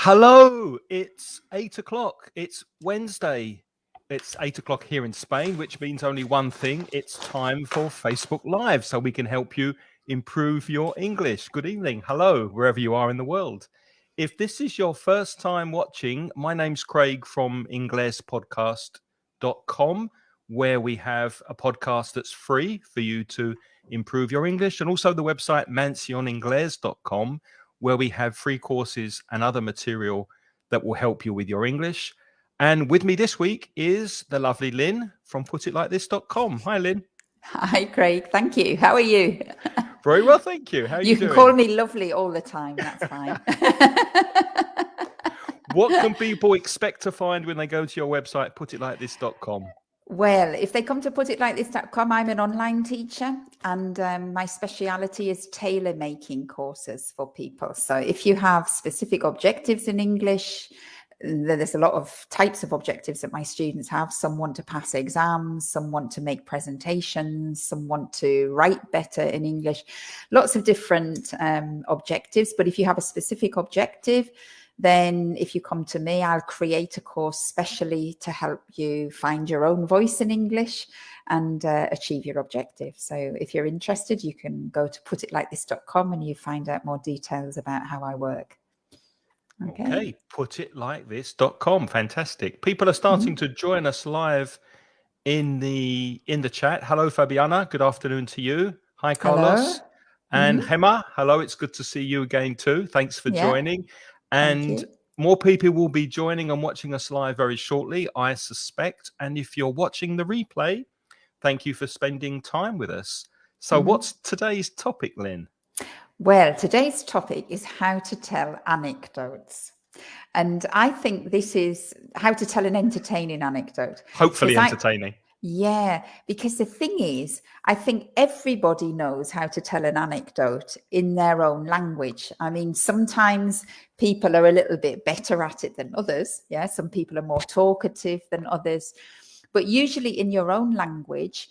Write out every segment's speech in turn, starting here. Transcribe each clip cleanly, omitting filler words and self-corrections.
Hello, it's 8 o'clock. It's Wednesday. It's 8 o'clock here in Spain, which means only one thing. It's time for Facebook Live so we can help you improve your English. Good evening. Hello, wherever you are in the world. If this is your first time watching, my name's Craig from inglespodcast.com, where we have a podcast that's free for you to improve your English, and also the website mansioningles.com, where we have free courses and other material that will help you with your English. And with me this week is the lovely Lynne from putitlikethis.com. Hi, Lynne. Hi, Craig. Thank you. How are you? Very well, thank you. How are you doing? You can call me lovely all the time. That's fine. What can people expect to find when they go to your website, putitlikethis.com? Well, if they come to putitlikethis.com, I'm an online teacher, and my speciality is tailor making courses for people. So if you have specific objectives in English, there's a lot of types of objectives that my students have. Some want to pass exams, some want to make presentations, some want to write better in English, lots of different objectives. But if you have a specific objective, then if you come to me, I'll create a course specially to help you find your own voice in English and achieve your objective. So if you're interested, you can go to putitlikethis.com and you find out more details about how I work. Okay, putitlikethis.com. Fantastic. People are starting to join us live in the chat. Hello, Fabiana. Good afternoon to you. Hi, Carlos. Hello. And Hema. Hello. It's good to see you again too. Thanks for joining. And more people will be joining and watching us live very shortly, I suspect. And if you're watching the replay, thank you for spending time with us. So what's today's topic, Lynne? Well, today's topic is how to tell anecdotes. And I think this is how to tell an entertaining anecdote. Hopefully entertaining. Yeah, because the thing is, I think everybody knows how to tell an anecdote in their own language. I mean, sometimes people are a little bit better at it than others. Yeah, some people are more talkative than others. But usually in your own language,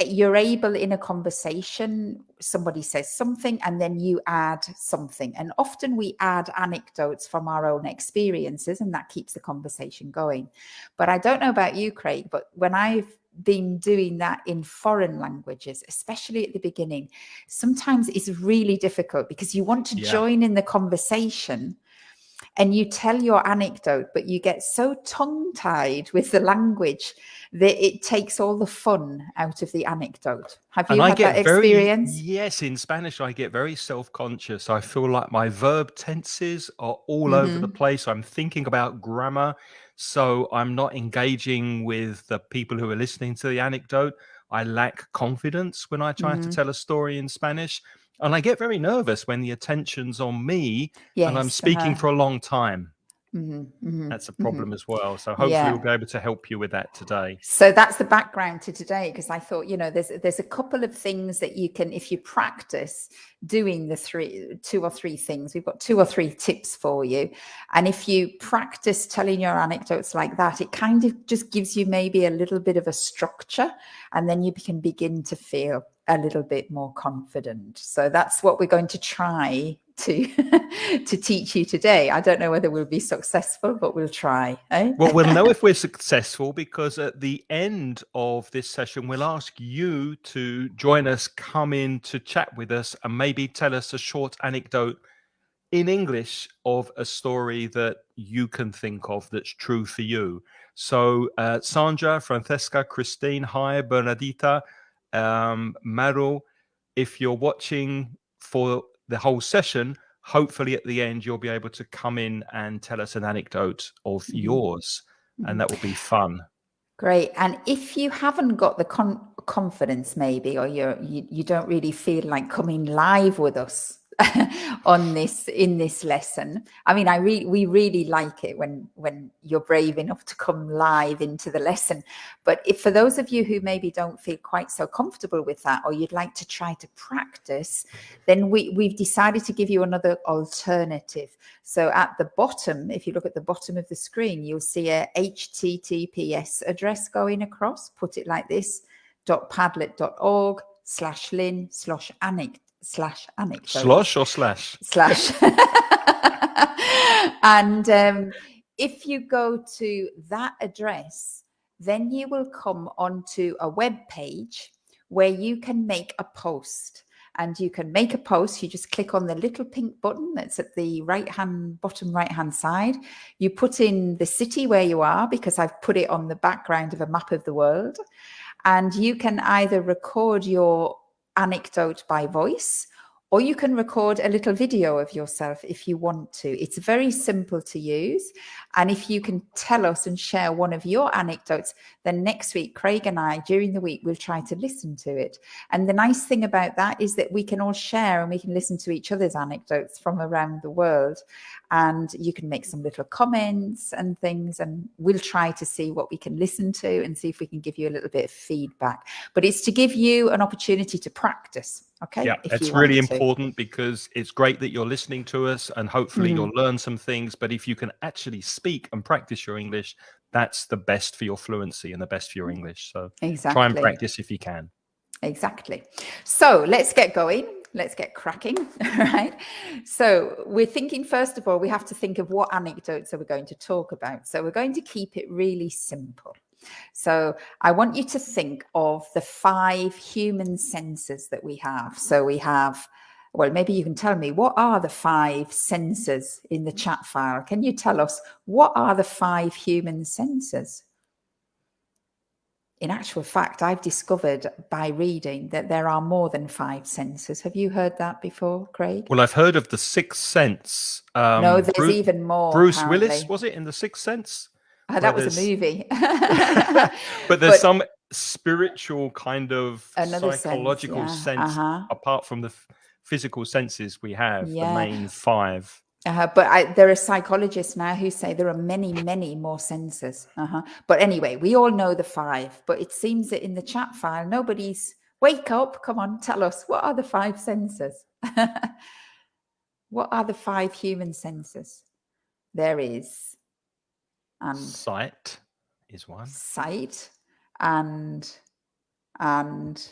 you're able in a conversation, somebody says something and then you add something. And often we add anecdotes from our own experiences and that keeps the conversation going. But I don't know about you, Craig, but when I've been doing that in foreign languages, especially at the beginning, sometimes it's really difficult because you want to join in the conversation and you tell your anecdote, but you get so tongue-tied with the language that it takes all the fun out of the anecdote. Have you had that experience? Yes, in Spanish, I get very self-conscious. I feel like my verb tenses are all over the place. I'm thinking about grammar, so I'm not engaging with the people who are listening to the anecdote. I lack confidence when I try to tell a story in Spanish. And I get very nervous when the attention's on me and I'm speaking for a long time. That's a problem as well. So hopefully we'll be able to help you with that today. So that's the background to today, because I thought, there's a couple of things that you can, if you practice doing the two or three things, we've got 2 or 3 tips for you. And if you practice telling your anecdotes like that, it kind of just gives you maybe a little bit of a structure, and then you can begin to feel a little bit more confident. So that's what we're going to try to teach you today. I don't know whether we'll be successful, but we'll try. Well, we'll know if we're successful because at the end of this session, we'll ask you to join us, come in to chat with us, and maybe tell us a short anecdote in English of a story that you can think of that's true for you. So Sandra, Francesca, Christine, hi, Bernadita, Maru, if you're watching for the whole session, hopefully at the end you'll be able to come in and tell us an anecdote of yours, and that will be fun. Great. And if you haven't got the confidence maybe, or you don't really feel like coming live with us in this lesson, I mean, we really like it when you're brave enough to come live into the lesson. But if for those of you who maybe don't feel quite so comfortable with that, or you'd like to try to practice, then we've decided to give you another alternative. So at the bottom, if you look at the bottom of the screen, you'll see a HTTPS address going across. Put it like this: .padlet.org/Lynne/anecdote. Slosh or slash? Slash. And if you go to that address, then you will come onto a web page where you can make a post. And you can make a post. You just click on the little pink button that's at the bottom right hand side. You put in the city where you are, because I've put it on the background of a map of the world. And you can either record your anecdote by voice, or you can record a little video of yourself if you want to. It's very simple to use. And if you can tell us and share one of your anecdotes, then next week, Craig and I, during the week, we'll try to listen to it. And the nice thing about that is that we can all share and we can listen to each other's anecdotes from around the world. And you can make some little comments and things, and we'll try to see what we can listen to and see if we can give you a little bit of feedback. But it's to give you an opportunity to practice. Okay. Yeah, it's really important, because it's great that you're listening to us and hopefully you'll learn some things. But if you can actually speak and practice your English, that's the best for your fluency and the best for your English. So try and practice if you can. Exactly. So let's get going. Let's get cracking. All right. So we're thinking, first of all, we have to think of what anecdotes are we going to talk about. So we're going to keep it really simple. So I want you to think of the 5 human senses that we have. So we have, well, maybe you can tell me, what are the 5 senses in the chat file? Can you tell us what are the 5 human senses? In actual fact, I've discovered by reading that there are more than 5 senses. Have you heard that before, Craig? Well, I've heard of the Sixth Sense. No, there's even more. Bruce apparently. Willis, was it, in the Sixth Sense? That was a movie. But there's some spiritual kind of psychological sense apart from the physical senses we have, the main 5. But there are psychologists now who say there are many, many more senses. But anyway, we all know the 5. But it seems that in the chat file, nobody's... Wake up. Come on, tell us. What are the 5 senses? What are the 5 human senses? There is... sight is one. Sight and... and...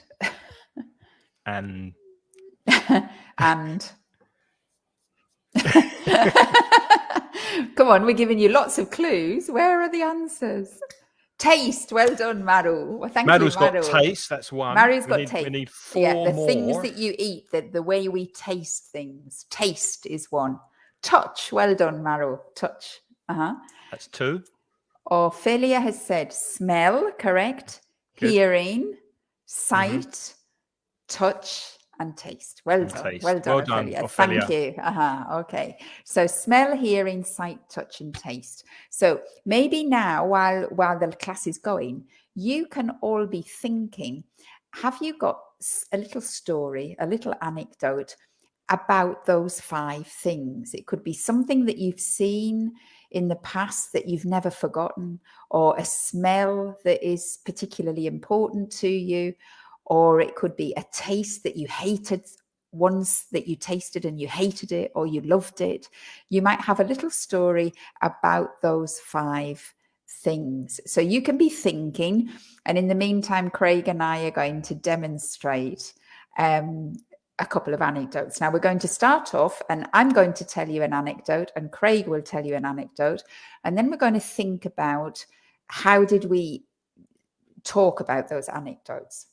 Come on, we're giving you lots of clues. Where are the answers? Taste. Well done, Maru. Well, thank Maru's you, Maru. Got taste. That's one. Maru's got taste. We need 4 more. The things that you eat, the way we taste things. Taste is one. Touch. Well done, Maru. Touch. That's 2. Ophelia has said smell. Correct. Good. Hearing, sight, touch, and taste. Well done. Well done, Ophelia. Thank you. Okay. So smell, hearing, sight, touch, and taste. So maybe now, while the class is going, you can all be thinking, have you got a little story, a little anecdote about those 5 things? It could be something that you've seen in the past that you've never forgotten, or a smell that is particularly important to you, or it could be a taste that you hated once, that you tasted and you hated it, or you loved it. You might have a little story about those 5 things. So you can be thinking, and in the meantime, Craig and I are going to demonstrate a couple of anecdotes. Now we're going to start off, and I'm going to tell you an anecdote, and Craig will tell you an anecdote, and then we're going to think about how did we talk about those anecdotes.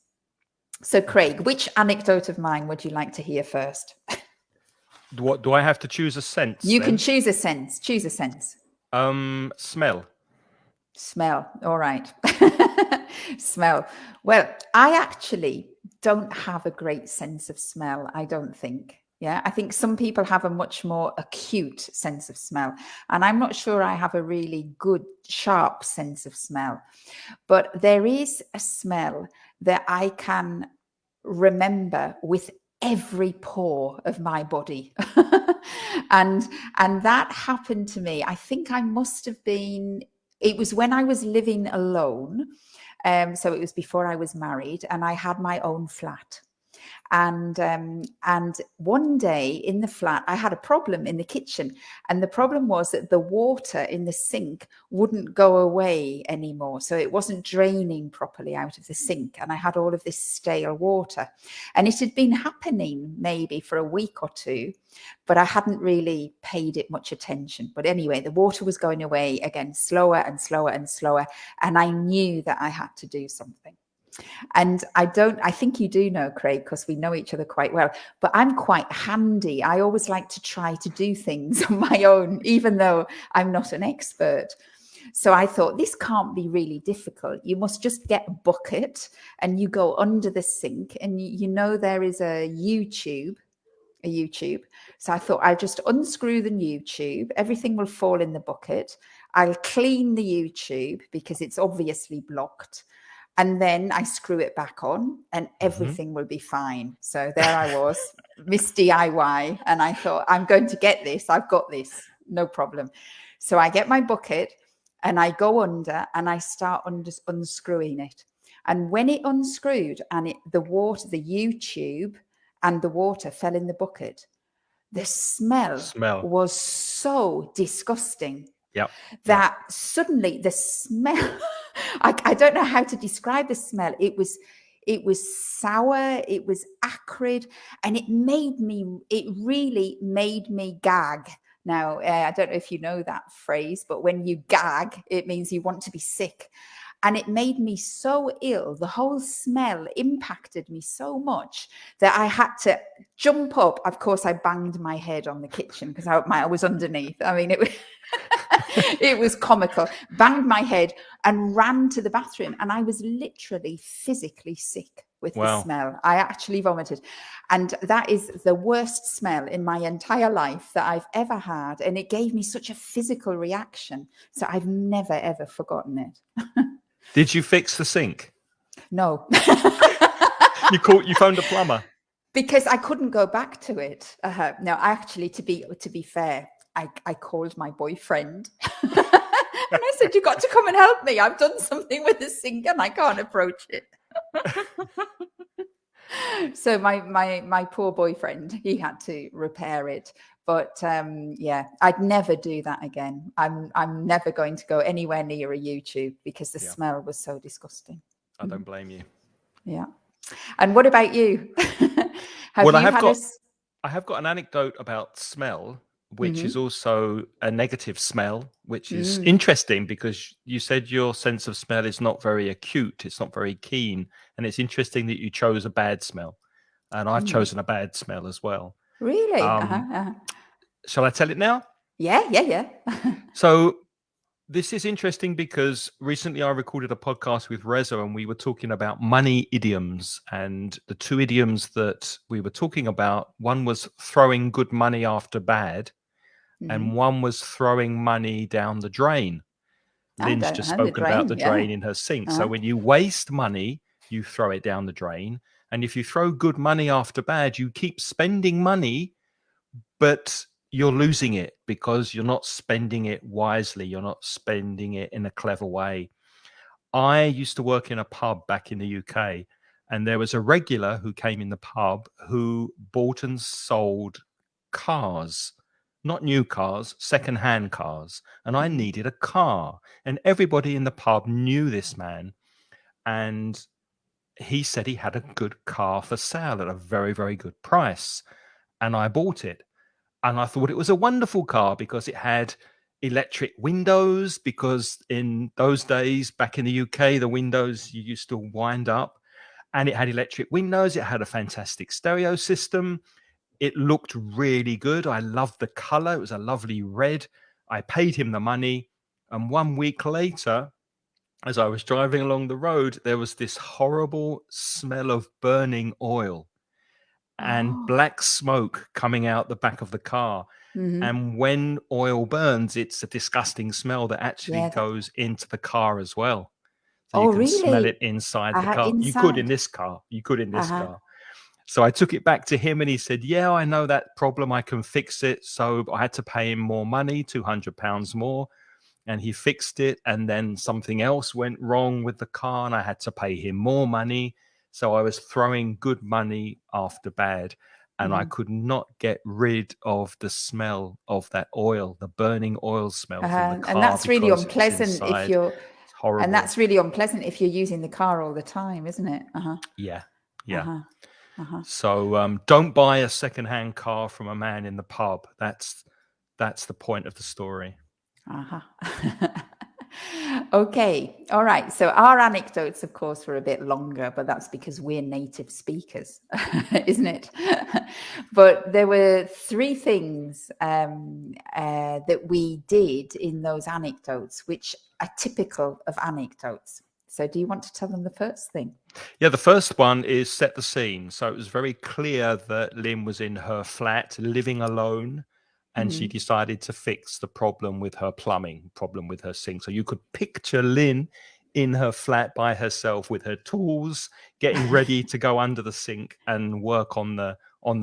So, Craig, which anecdote of mine would you like to hear first? Do I have to choose a sense? You can choose a sense. Choose a sense. Smell. Smell. All right. Smell. Well, I actually don't have a great sense of smell, I don't think. Yeah, I think some people have a much more acute sense of smell. And I'm not sure I have a really good, sharp sense of smell. But there is a smell that I can remember with every pore of my body. and that happened to me. I think I must have been, it was when I was living alone. So it was before I was married, and I had my own flat. And one day in the flat, I had a problem in the kitchen, and the problem was that the water in the sink wouldn't go away anymore, so it wasn't draining properly out of the sink, and I had all of this stale water, and it had been happening maybe for a week or two, but I hadn't really paid it much attention. But anyway, the water was going away again, slower and slower and slower, and I knew that I had to do something. And I think you do know, Craig, because we know each other quite well, but I'm quite handy. I always like to try to do things on my own, even though I'm not an expert. So I thought, this can't be really difficult. You must just get a bucket and you go under the sink, and you know there is a U-tube. So I thought, I'll just unscrew the U-tube. Everything will fall in the bucket. I'll clean the U-tube because it's obviously blocked. And then I screw it back on and everything will be fine. So there I was, Miss DIY. And I thought, I'm going to get this. I've got this. No problem. So I get my bucket and I go under and I start unscrewing it. And when it unscrewed and the U-tube and the water fell in the bucket, the smell was so disgusting. That suddenly the smell, I don't know how to describe the smell. It was sour, it was acrid, and it really made me gag. Now, I don't know if you know that phrase, but when you gag, it means you want to be sick. And it made me so ill. The whole smell impacted me so much that I had to jump up. Of course, I banged my head on the kitchen because I was underneath. I mean, it was comical. Banged my head and ran to the bathroom. And I was literally physically sick with the smell. I actually vomited. And that is the worst smell in my entire life that I've ever had. And it gave me such a physical reaction. So I've never, ever forgotten it. Did you fix the sink? No. You phoned a plumber? Because I couldn't go back to it. No, actually, to be fair, I called my boyfriend. And I said, "You got to come and help me. I've done something with the sink and I can't approach it." So my poor boyfriend, he had to repair it. But I'd never do that again. I'm never going to go anywhere near a U-tube because the smell was so disgusting. I don't blame you. Yeah. And what about you? I have got an anecdote about smell, which is also a negative smell, which is interesting because you said your sense of smell is not very acute. It's not very keen. And it's interesting that you chose a bad smell. And I've chosen a bad smell as well. Really? Shall I tell it now? Yeah. So this is interesting because recently I recorded a podcast with Reza and we were talking about money idioms, and the two idioms that we were talking about, one was throwing good money after bad and one was throwing money down the drain. Lynne's just spoken about the drain in her sink. So when you waste money, you throw it down the drain. And if you throw good money after bad, you keep spending money, but you're losing it because you're not spending it wisely. You're not spending it in a clever way. I used to work in a pub back in the UK, and there was a regular who came in the pub who bought and sold cars, not new cars, second-hand cars. And I needed a car, and everybody in the pub knew this man. And he said he had a good car for sale at a very, very good price. And I bought it. And I thought it was a wonderful car because it had electric windows, because in those days, back in the UK, the windows you used to wind up, and it had electric windows. It had a fantastic stereo system. It looked really good. I loved the color. It was a lovely red. I paid him the money. And 1 week later, as I was driving along the road, there was this horrible smell of burning oil and black smoke coming out the back of the car. And when oil burns, it's a disgusting smell that actually goes into the car as well. So you can smell it inside the car. You could in this car. Car. So I took it back to him and he said, "Yeah, I know that problem. I can fix it." So I had to pay him more money, £200 more. And he fixed it. And then something else went wrong with the car and I had to pay him more money. So I was throwing good money after bad, and I could not get rid of the smell of that oil, the burning oil smell from the And car, that's really because it was unpleasant if inside. you're, It's horrible. and that's really unpleasant if you're using the car all the time, isn't it? Yeah. Yeah. Uh-huh. So don't buy a secondhand car from a man in the pub. That's the point of the story. Okay. All right. So our anecdotes, of course, were a bit longer, but that's because we're native speakers, isn't it? But there were 3 things that we did in those anecdotes, which are typical of anecdotes. So do you want to tell them the first thing? Yeah, the first one is set the scene. So it was very clear that Lynne was in her flat living alone, and she decided to fix the problem with her plumbing, problem with her sink. So you could picture Lynne in her flat by herself with her tools, getting ready to go under the sink and work on the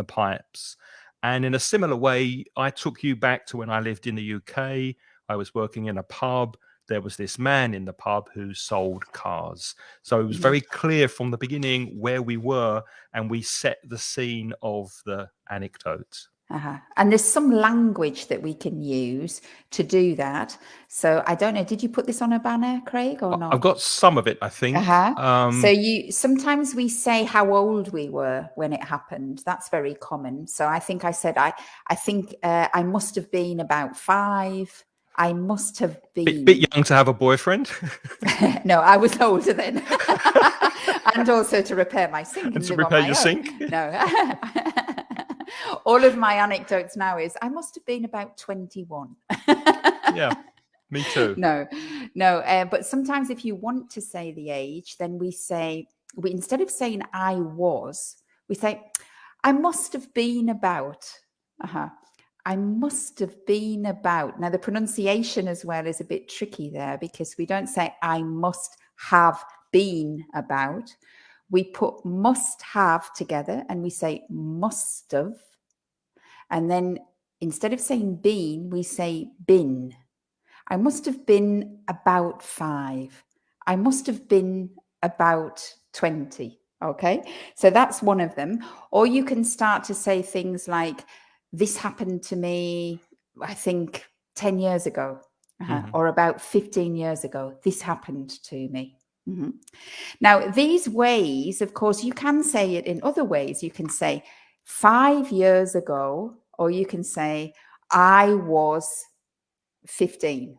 pipes. And in a similar way, I took you back to when I lived in the UK. I was working in a pub. There was this man in the pub who sold cars. So it was very clear from the beginning where we were, and we set the scene of the anecdote. And there's some language that we can use to do that. So I don't know, did you put this on a banner, Craig, or not? I've got some of it, I think. So sometimes we say how old we were when it happened. That's very common. So I think I said I think I must have been about 5. I must have been bit young to have a boyfriend. No, I was older then. And also to repair my sink and to live repair on my your own. sink. No. All of my anecdotes now is I must have been about 21. Yeah, me too. No. But sometimes if you want to say the age, then we instead of saying I was, we say I must have been about. I must have been about. Now the pronunciation as well is a bit tricky there, because we don't say I must have been about. We put must have together and we say must have. And then instead of saying been, we say been. I must have been about 5. I must have been about 20. Okay, so that's one of them. Or you can start to say things like, this happened to me, I think 10 years ago, or about 15 years ago. This happened to me. Now, these ways, of course, you can say it in other ways. You can say 5 years ago, or you can say I was 15.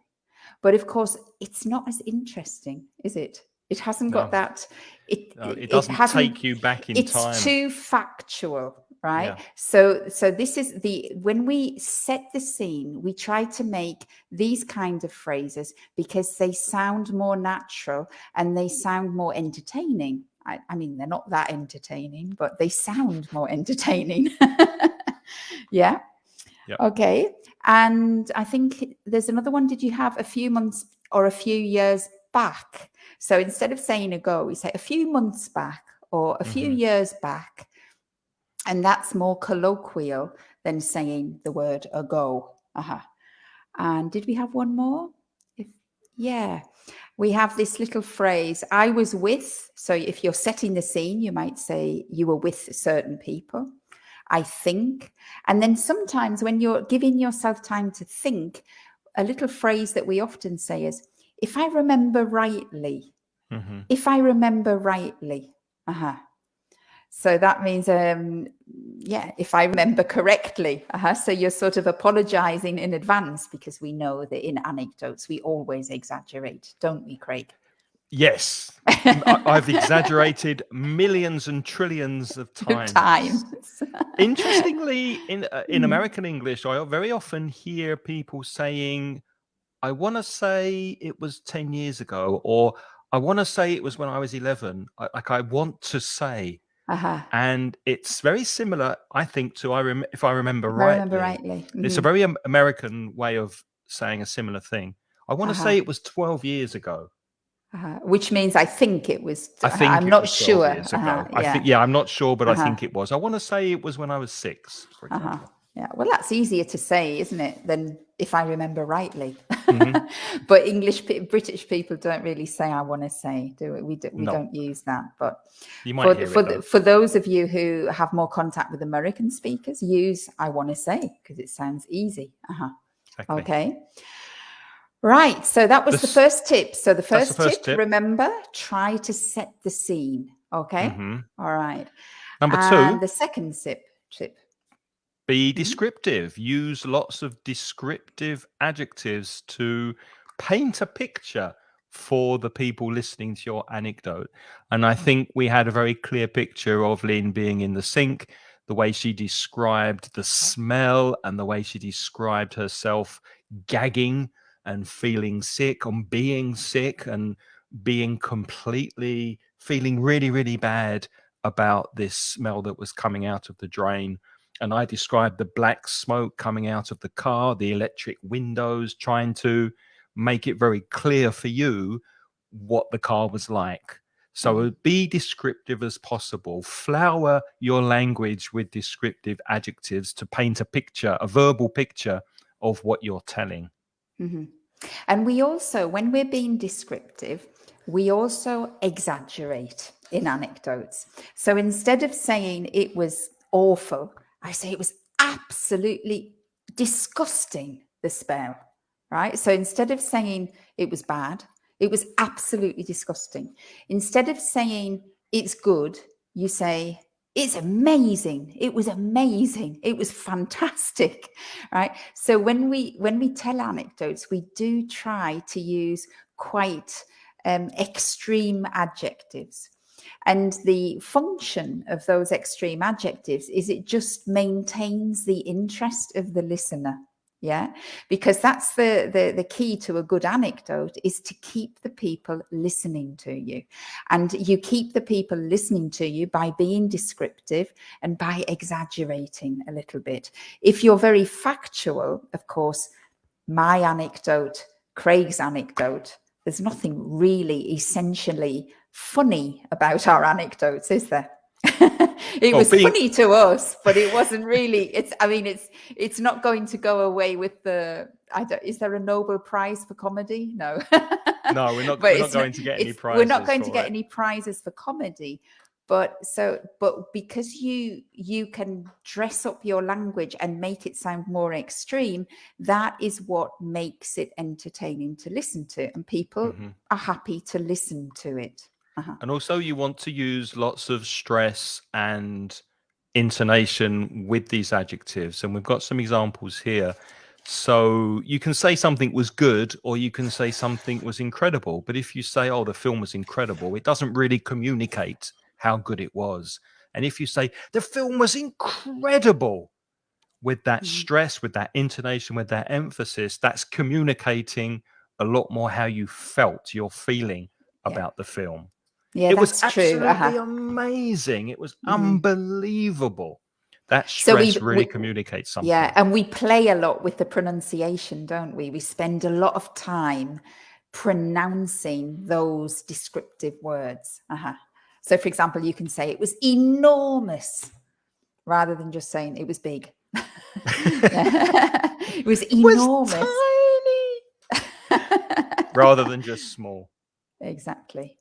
But of course, it's not as interesting, is it? It hasn't got that. It doesn't take you back in time. It's too factual, right? Yeah. So this is when we set the scene, we try to make these kinds of phrases because they sound more natural and they sound more entertaining. I mean, they're not that entertaining, but they sound more entertaining. Yeah. Yep. Okay. And I think there's another one. Did you have a few months or a few years back? So instead of saying ago, we say a few months back or a few years back. And that's more colloquial than saying the word ago. And did we have one more? Yeah. We have this little phrase, I was with. So if you're setting the scene, you might say you were with certain people. I think. And then sometimes when you're giving yourself time to think, a little phrase that we often say is, if I remember rightly, if I remember rightly. So that means, if I remember correctly. So you're sort of apologizing in advance, because we know that in anecdotes, we always exaggerate, don't we, Craig? Yes. I've exaggerated millions and trillions of times. Interestingly, in American English, I very often hear people saying, I want to say it was 10 years ago, or I want to say it was when I was 11. I want to say. And it's very similar, I think, to if I remember rightly. It's a very American way of saying a similar thing. I want to say it was 12 years ago. Which means I think it was. I'm not sure. Years ago. I think, I'm not sure, but I think it was. I want to say it was when I was 6, for example. Yeah, well, that's easier to say, isn't it, than if I remember rightly. But British people don't really say "I want to say," do we? We No, don't use that. But you might hear it though. for those of you who have more contact with American speakers, use "I want to say" because it sounds easy. Exactly. Okay. Right. So that was the first tip. So the first tip, remember, try to set the scene. Okay. All right. Number 2. And the second tip. Be descriptive. Use lots of descriptive adjectives to paint a picture for the people listening to your anecdote. And I think we had a very clear picture of Lynne being in the sink, the way she described the smell and the way she described herself gagging and feeling sick and being sick and being completely feeling really, really bad about this smell that was coming out of the drain. And I described the black smoke coming out of the car, the electric windows, trying to make it very clear for you what the car was like. So be descriptive as possible. Flower your language with descriptive adjectives to paint a picture, a verbal picture of what you're telling. And we also, when we're being descriptive, we also exaggerate in anecdotes. So instead of saying it was awful, I say it was absolutely disgusting, the smell, right? So instead of saying it was bad, it was absolutely disgusting. Instead of saying it's good, you say it's amazing. It was amazing. It was fantastic, right? So when we tell anecdotes, we do try to use quite extreme adjectives. And the function of those extreme adjectives is it just maintains the interest of the listener. Yeah, because that's the key to a good anecdote, is to keep the people listening to you. And you keep the people listening to you by being descriptive and by exaggerating a little bit. If you're very factual, of course, my anecdote, Craig's anecdote, there's nothing really essentially funny about our anecdotes, is there? It was funny to us, but it wasn't really. It's not going to go away with the. Is there a Nobel Prize for comedy? No. No, we're not going to get any prizes. We're not going to get any prizes for comedy. But because you can dress up your language and make it sound more extreme, that is what makes it entertaining to listen to, and people are happy to listen to it. And also you want to use lots of stress and intonation with these adjectives. And we've got some examples here. So you can say something was good, or you can say something was incredible. But if you say, oh, the film was incredible, it doesn't really communicate how good it was. And if you say the film was incredible, with that stress, with that intonation, with that emphasis, that's communicating a lot more how you felt, your feeling about the film. Yeah, it was that's true. absolutely amazing. It was unbelievable. That stress really communicates something. Yeah, and we play a lot with the pronunciation, don't we? We spend a lot of time pronouncing those descriptive words. So, for example, you can say it was enormous rather than just saying it was big. It was enormous. Was tiny. Rather than just small. Exactly.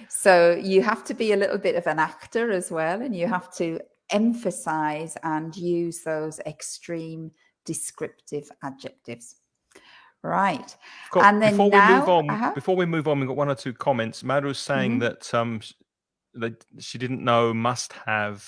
So you have to be a little bit of an actor as well, and you have to emphasize and use those extreme descriptive adjectives. Right. And then before we move on, we've got one or two comments. Madhu's saying that she didn't know must have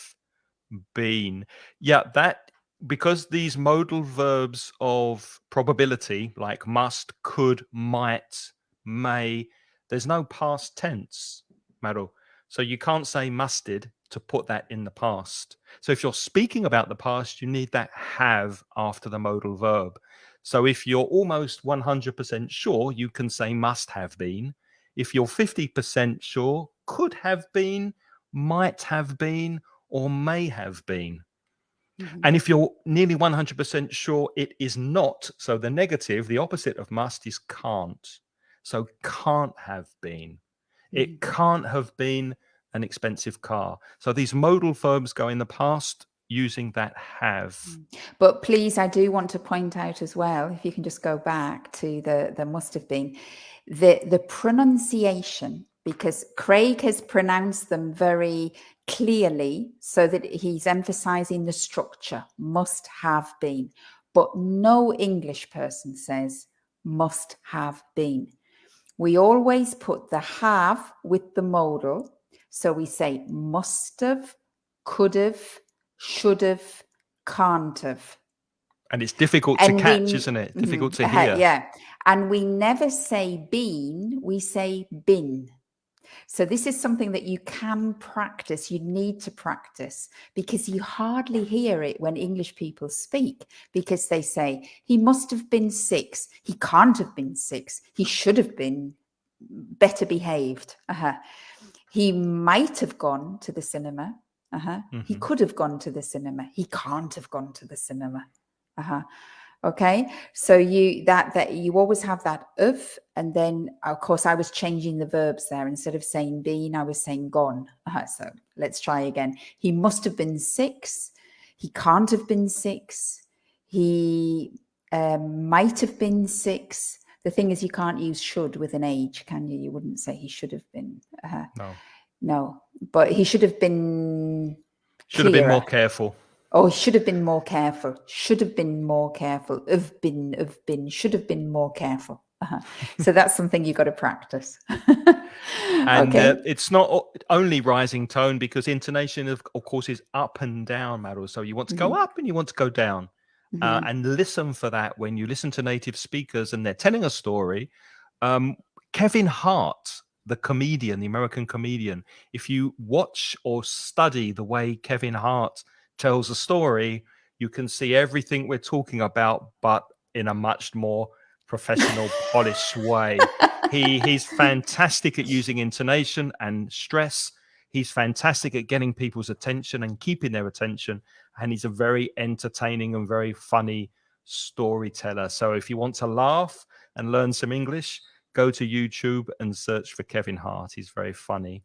been. Yeah, that because these modal verbs of probability, like must, could, might, may, there's no past tense, Madhu. So you can't say musted to put that in the past. So if you're speaking about the past, you need that have after the modal verb. So if you're almost 100% sure, you can say must have been. If you're 50% sure, could have been, might have been, or may have been. And if you're nearly 100% sure it is not, so the negative, the opposite of must, is can't. So can't have been. It can't have been an expensive car. So these modal verbs go in the past using that have. But please, I do want to point out as well, if you can just go back to the must have been, the pronunciation, because Craig has pronounced them very clearly so that he's emphasizing the structure, must have been. But no English person says must have been. We always put the have with the modal. So we say must have, could have, should have, can't have. And it's difficult to catch, isn't it? Difficult to hear. Yeah. And we never say been, we say been. So this is something that you can practice. You need to practice, because you hardly hear it when English people speak, because they say, he must have been 6. He can't have been 6. He should have been better behaved. He might have gone to the cinema. He could have gone to the cinema. He can't have gone to the cinema. Okay, so you always have that of, and then of course I was changing the verbs there. Instead of saying been, I was saying gone. So let's try again. He must have been 6. He can't have been 6. He might have been 6. The thing is, you can't use should with an age, can you? You wouldn't say he should have been. No, but he should have been. Should have been more careful. Oh, should have been more careful. Should have been more careful. Have been. Should have been more careful. So that's something you've got to practice. And it's not only rising tone, because intonation, of course, is up and down, Meryl. So you want to go up and you want to go down. And listen for that when you listen to native speakers and they're telling a story. Kevin Hart, the comedian, the American comedian, if you watch or study the way Kevin Hart tells a story, you can see everything we're talking about, but in a much more professional, polished way. He's fantastic at using intonation and stress. He's fantastic at getting people's attention and keeping their attention. And he's a very entertaining and very funny storyteller. So if you want to laugh and learn some English, go to YouTube and search for Kevin Hart. He's very funny.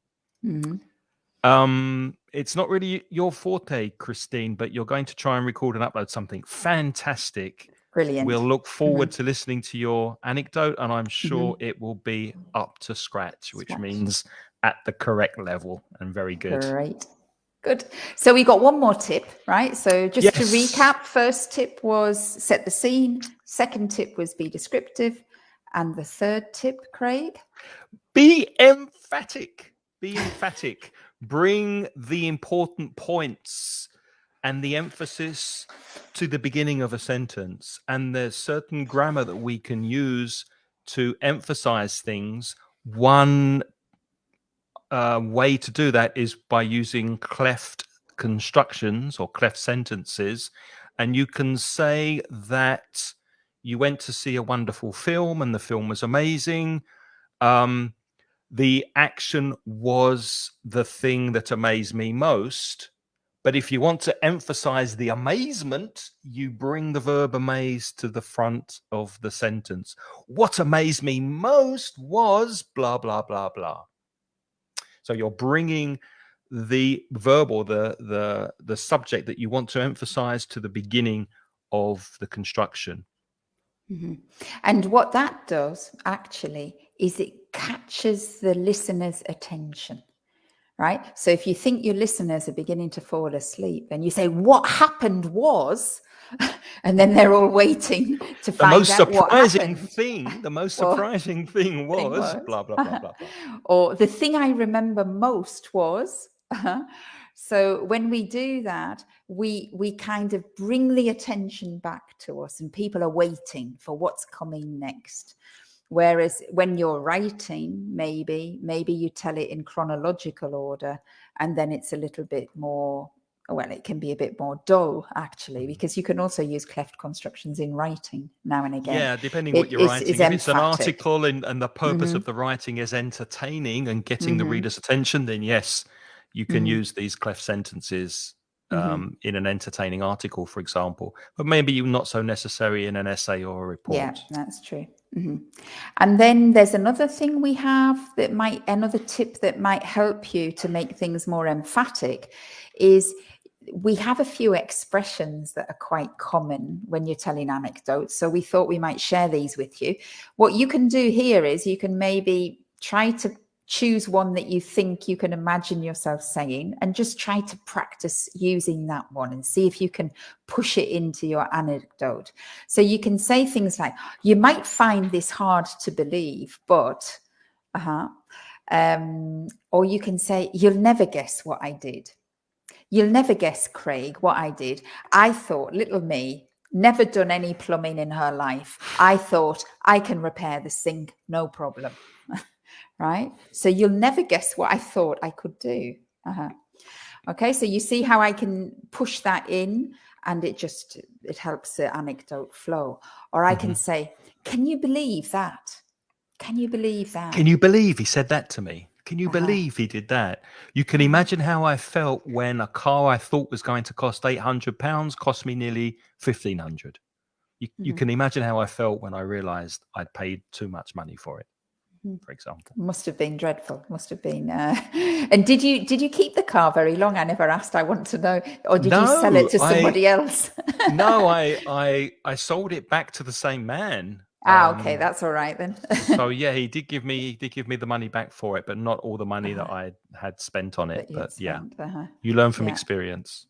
It's not really your forte, Christine, but you're going to try and record and upload something fantastic. Brilliant. We'll look forward to listening to your anecdote, and I'm sure it will be up to scratch, which means at the correct level, and very good. Great. Good. So we got one more tip, right? So just to recap, first tip was set the scene. Second tip was be descriptive. And the third tip, Craig? Be emphatic. Be emphatic. Bring the important points and the emphasis to the beginning of a sentence. And there's certain grammar that we can use to emphasize things. One way to do that is by using cleft constructions or cleft sentences. And you can say that you went to see a wonderful film and the film was amazing. The action was the thing that amazed me most. But if you want to emphasize the amazement, you bring the verb amaze to the front of the sentence. What amazed me most was blah, blah, blah, blah. So you're bringing the verb or the subject that you want to emphasize to the beginning of the construction. And what that does actually is it catches the listener's attention, right? So if you think your listeners are beginning to fall asleep and you say, what happened was, and then they're all waiting to find out what happened. The most surprising thing was blah, blah, blah, blah, blah. Or the thing I remember most was, so when we do that, we kind of bring the attention back to us and people are waiting for what's coming next. Whereas when you're writing, maybe you tell it in chronological order, and then it's a little bit more, well, it can be a bit more dull, actually, because you can also use cleft constructions in writing now and again. Yeah, depending what you're writing. If it's an article and the purpose of the writing is entertaining and getting the reader's attention, then yes, you can use these cleft sentences in an entertaining article, for example. But maybe not so necessary in an essay or a report. Yeah, that's true. And then there's another thing we have another tip that might help you to make things more emphatic is we have a few expressions that are quite common when you're telling anecdotes. So we thought we might share these with you. What you can do here is you can maybe try to choose one that you think you can imagine yourself saying and just try to practice using that one and see if you can push it into your anecdote. So you can say things like, you might find this hard to believe, but, or you can say, you'll never guess what I did. You'll never guess, Craig, what I did. I thought little me, never done any plumbing in her life. I thought I can repair the sink, no problem. Right? So you'll never guess what I thought I could do. Okay, so you see how I can push that in and it helps the anecdote flow. Or I can say, can you believe that? Can you believe that? Can you believe he said that to me? Can you believe he did that? You can imagine how I felt when a car I thought was going to cost £800 cost me nearly 1,500. You can imagine how I felt when I realized I'd paid too much money for it, for example. Must have been dreadful. Must have been. And did you keep the car very long? I never asked. I want to know. Or did you sell it to somebody else? No, I sold it back to the same man. Okay, that's all right then. So yeah, he did give me the money back for it, but not all the money that I had spent on it. But yeah, you learn from experience.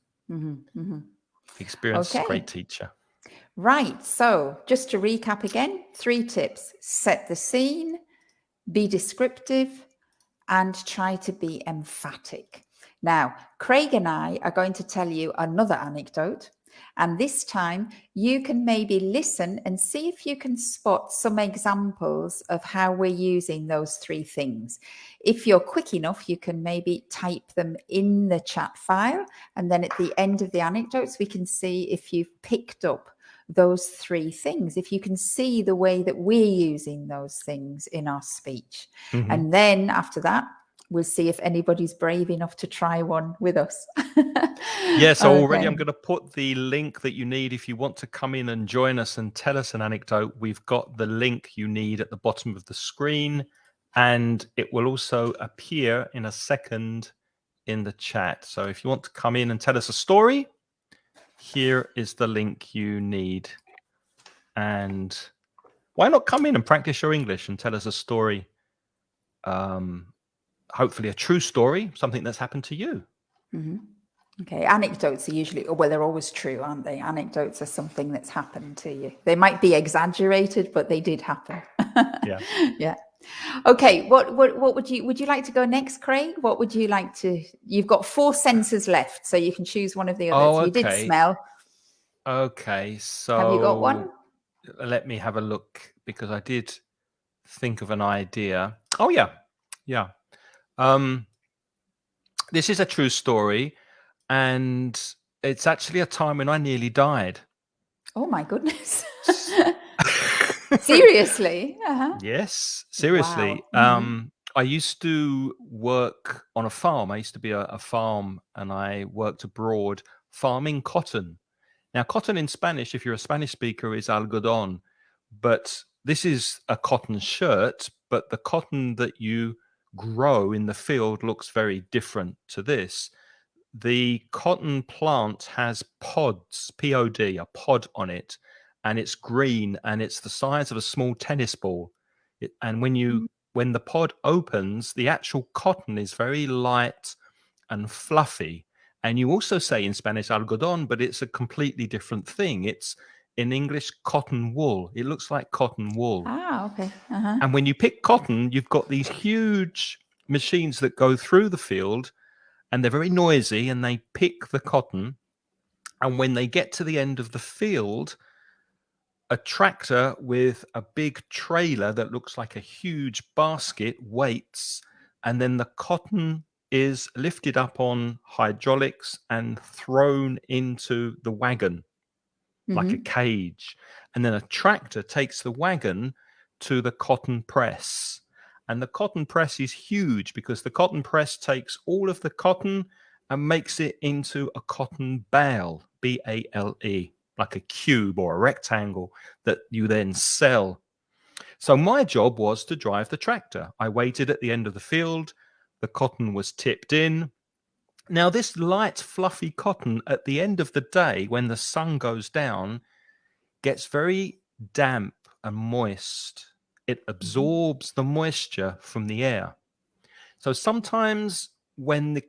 Experience is a great teacher. Right. So just to recap again, 3 tips: set the scene, be descriptive, and try to be emphatic. Now, Craig and I are going to tell you another anecdote. And this time you can maybe listen and see if you can spot some examples of how we're using those 3 things. If you're quick enough, you can maybe type them in the chat file. And then at the end of the anecdotes, we can see if you've picked up those 3 things, if you can see the way that we're using those things in our speech. And then after that, we'll see if anybody's brave enough to try one with us. Yes, already I'm going to put the link that you need if you want to come in and join us and tell us an anecdote. We've got the link you need at the bottom of the screen, and it will also appear in a second in the chat. So if you want to come in and tell us a story, here is the link you need. And why not come in and practice your English and tell us a story? Hopefully a true story, something that's happened to you. Okay, anecdotes are usually, well, they're always true, aren't they? Anecdotes are something that's happened to you. They might be exaggerated, but they did happen. Yeah. Okay, what would you like to go next, Craig? What would you like to? You've got 4 senses left, so you can choose one of the others. You did smell. Okay, so have you got one? Let me have a look, because I did think of an idea. Oh yeah. This is a true story, and it's actually a time when I nearly died. Oh my goodness. Seriously? Yes, seriously. Wow. I used to work on a farm. I used to be a farm, and I worked abroad farming cotton. Now, cotton in Spanish, if you're a Spanish speaker, is algodón, but this is a cotton shirt, but the cotton that you grow in the field looks very different to this. The cotton plant has pods, P-O-D, a pod on it, and it's green, and it's the size of a small tennis ball. And when the pod opens, the actual cotton is very light and fluffy. And you also say in Spanish algodón, but it's a completely different thing. It's in English cotton wool. It looks like cotton wool. Okay. And when you pick cotton, you've got these huge machines that go through the field, and they're very noisy, and they pick the cotton. And when they get to the end of the field, a tractor with a big trailer that looks like a huge basket waits, and then the cotton is lifted up on hydraulics and thrown into the wagon like a cage. And then a tractor takes the wagon to the cotton press. And the cotton press is huge, because the cotton press takes all of the cotton and makes it into a cotton bale, B-A-L-E, like a cube or a rectangle that you then sell. So my job was to drive the tractor. I waited at the end of the field. The cotton was tipped in. Now, this light, fluffy cotton at the end of the day, when the sun goes down, gets very damp and moist. It absorbs the moisture from the air. So sometimes when the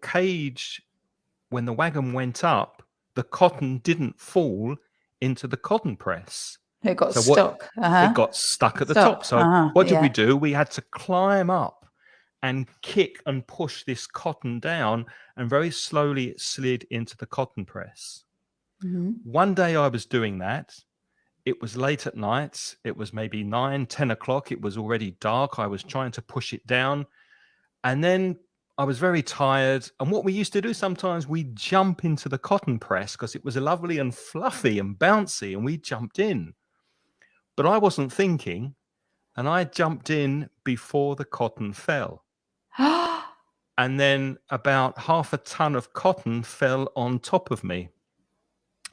wagon went up, the cotton didn't fall into the cotton press. It got So stuck. it got stuck at the top. Stuck. So what did we Yeah. do? We had to climb up and kick and push this cotton down, and very slowly it slid into the cotton press. One day I was doing that. It was late at night. It was maybe 9, 10 o'clock. It was already dark. I was trying to push it down. And then I was very tired. And what we used to do sometimes, we'd jump into the cotton press because it was lovely and fluffy and bouncy, and we jumped in. But I wasn't thinking, and I jumped in before the cotton fell. And then about half a ton of cotton fell on top of me.